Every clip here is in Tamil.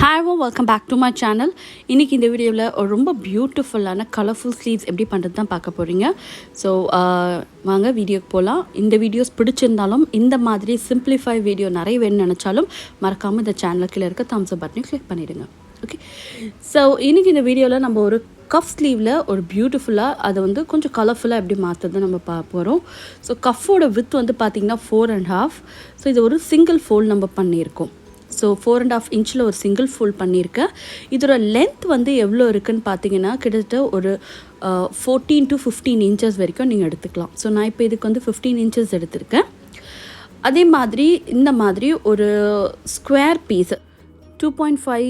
Hi welcome back to my channel. இன்றைக்கி இந்த வீடியோவில் ஒரு ரொம்ப பியூட்டிஃபுல்லான கலர்ஃபுல் ஸ்லீவ்ஸ் எப்படி பண்ணுறது தான் பார்க்க போகிறீங்க. ஸோ வாங்க வீடியோக்கு போகலாம். இந்த வீடியோஸ் பிடிச்சிருந்தாலும் இந்த மாதிரி சிம்பிளிஃபை வீடியோ நிறைய வேணும்னு நினச்சாலும் மறக்காமல் இந்த சேனலுக்கு இருக்க தம்ஸ் அப் பட்டனையும் கிளிக் பண்ணிவிடுங்க. ஓகே, ஸோ இன்றைக்கி இந்த வீடியோவில் நம்ம ஒரு கஃப் ஸ்லீவில் ஒரு பியூட்டிஃபுல்லாக அதை வந்து கொஞ்சம் கலர்ஃபுல்லாக எப்படி மாற்றுறது நம்ம போகிறோம். ஸோ கஃபோட வித் வந்து பார்த்திங்கன்னா 4.5. ஸோ இது ஒரு சிங்கிள் ஃபோல்ட் நம்ம பண்ணியிருக்கோம். ஸோ 4.5 இன்ச்சில் ஒரு சிங்கிள் ஃபோல்ட் பண்ணியிருக்கேன். இதோட லென்த் வந்து எவ்வளோ இருக்குதுன்னு பார்த்தீங்கன்னா கிட்டத்தட்ட ஒரு 14 to 15 இன்ச்சஸ் வரைக்கும் நீங்கள் எடுத்துக்கலாம். ஸோ நான் இப்போ இதுக்கு வந்து 15 இன்ச்சஸ் எடுத்திருக்கேன். அதே மாதிரி இந்த மாதிரி ஒரு ஸ்கொயர் பீஸ் 2.5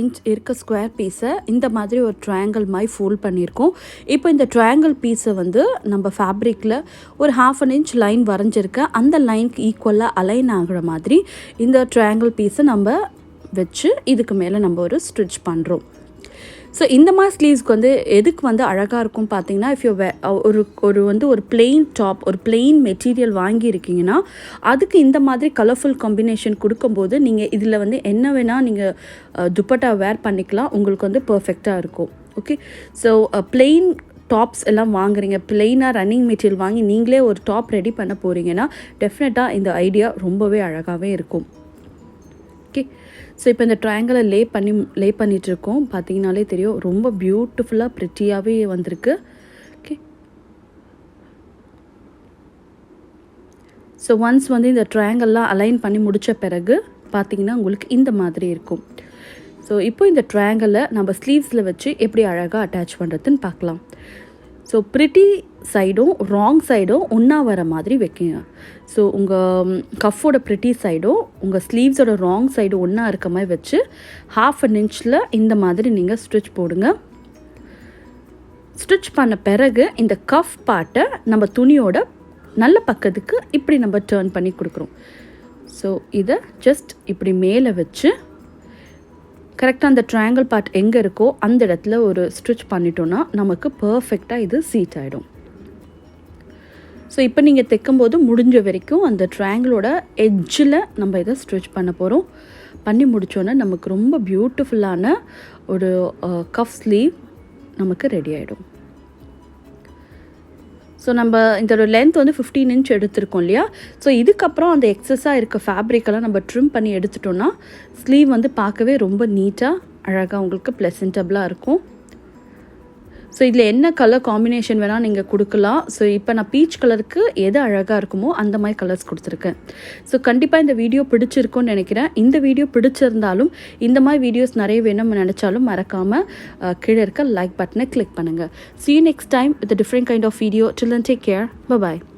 இன்ச் இருக்க ஸ்கொயர் பீஸை இந்த மாதிரி ஒரு ட்ரையாங்கிள் மாதிரி ஃபோல்ட் பண்ணியிருக்கோம். இப்போ இந்த ட்ரையாங்கிள் பீஸை வந்து நம்ம ஃபேப்ரிக்கில் ஒரு 1/2 இன்ச் லைன் வரைஞ்சிருக்கேன். அந்த லைனுக்கு ஈக்குவலாக அலைன் ஆகிற மாதிரி இந்த ட்ரையாங்கிள் பீஸை நம்ம வச்சு இதுக்கு மேலே நம்ம ஒரு ஸ்டிச் பண்ணுறோம். ஸோ இந்த மாதிரி ஸ்லீவ்ஸ்க்கு வந்து எதுக்கு வந்து அழகாக இருக்கும் பார்த்தீங்கன்னா, இஃப் யூ ஒரு பிளெயின் டாப், ஒரு பிளெயின் மெட்டீரியல் வாங்கியிருக்கீங்கன்னா அதுக்கு இந்த மாதிரி கலர்ஃபுல் காம்பினேஷன் கொடுக்கும்போது நீங்கள் இதில் வந்து என்ன வேணால் நீங்கள் துப்பட்டா வேர் பண்ணிக்கலாம். உங்களுக்கு வந்து பர்ஃபெக்டாக இருக்கும். ஓகே, ஸோ பிளெயின் டாப்ஸ் எல்லாம் வாங்குறீங்க, பிளெயினாக ரன்னிங் மெட்டீரியல் வாங்கி நீங்களே ஒரு டாப் ரெடி பண்ண போகிறீங்கன்னா டெஃபினட்டாக இந்த ஐடியா ரொம்பவே அழகாகவே இருக்கும். ஓகே, ஸோ இப்போ இந்த ட்ரையாங்கிளை லே பண்ணிகிட்ருக்கோம். பார்த்தீங்கனாலே தெரியும், ரொம்ப பியூட்டிஃபுல்லாக ப்ரிட்டியாகவே வந்திருக்கு. ஓகே, ஸோ ஒன்ஸ் வந்து இந்த ட்ரையாங்கிள்லாம் அலைன் பண்ணி முடித்த பிறகு பார்த்திங்கன்னா உங்களுக்கு இந்த மாதிரி இருக்கும். ஸோ இப்போ இந்த ட்ரையாங்கிளை நம்ம ஸ்லீவ்ஸில் வச்சு எப்படி அழகாக அட்டாச் பண்ணுறதுன்னு பார்க்கலாம். ஸோ ப்ரிட்டி சைடும் ராங் சைடும் ஒன்றா வர மாதிரி வைக்கிங்க. ஸோ உங்கள் கஃபோட ப்ரிட்டி சைடும் உங்கள் ஸ்லீவ்ஸோட ராங் சைடும் ஒன்றா இருக்க மாதிரி வச்சு 1/2 இன்ச்சில் இந்த மாதிரி நீங்கள் ஸ்டிச் போடுங்க. ஸ்டிச் பண்ண பிறகு இந்த கஃப் பார்ட்டை நம்ம துணியோட நல்ல பக்கத்துக்கு இப்படி நம்ம டர்ன் பண்ணி கொடுக்குறோம். ஸோ இதை ஜஸ்ட் இப்படி மேலே வச்சு கரெக்டாக அந்த ட்ரையாங்கிள் பார்ட் எங்கே இருக்கோ அந்த இடத்துல ஒரு ஸ்டிச் பண்ணிட்டோன்னா நமக்கு பர்ஃபெக்டாக இது சீட் ஆகிடும். ஸோ இப்போ நீங்கள் தைக்கும்போது முடிஞ்ச வரைக்கும் அந்த ட்ரையாங்கிளோட எட்ஜில் நம்ம இதை ஸ்டிச் பண்ண போகிறோம். பண்ணி முடித்தோன்னே நமக்கு ரொம்ப பியூட்டிஃபுல்லான ஒரு கஃப் ஸ்லீவ் நமக்கு ரெடி ஆகிடும். ஸோ நம்ம இதோட லென்த் வந்து 15 இன்ச் எடுத்திருக்கோம் இல்லையா. ஸோ இதுக்கப்புறம் அந்த எக்ஸஸாக இருக்க ஃபேப்ரிக்கெல்லாம் நம்ம ட்ரிம் பண்ணி எடுத்துட்டோன்னா ஸ்லீவ் வந்து பார்க்கவே ரொம்ப நீட்டாக அழகாக உங்களுக்கு ப்ளசன்டபுளாக இருக்கும். ஸோ இதில் என்ன கலர் காம்பினேஷன் வேணால் நீங்கள் கொடுக்கலாம். ஸோ இப்போ நான் பீச் கலருக்கு எது அழகாக இருக்குமோ அந்த மாதிரி கலர்ஸ் கொடுத்துருக்கேன். ஸோ கண்டிப்பாக இந்த வீடியோ பிடிச்சிருக்கும்னு நினைக்கிறேன். இந்த வீடியோ பிடிச்சிருந்தாலும் இந்த மாதிரி வீடியோஸ் நிறைய வேணும்னு நினச்சாலும் மறக்காமல் கீழே இருக்க லைக் பட்டனை கிளிக் பண்ணுங்கள். See you next time with a different kind of video. Till then, take care. Bye-bye.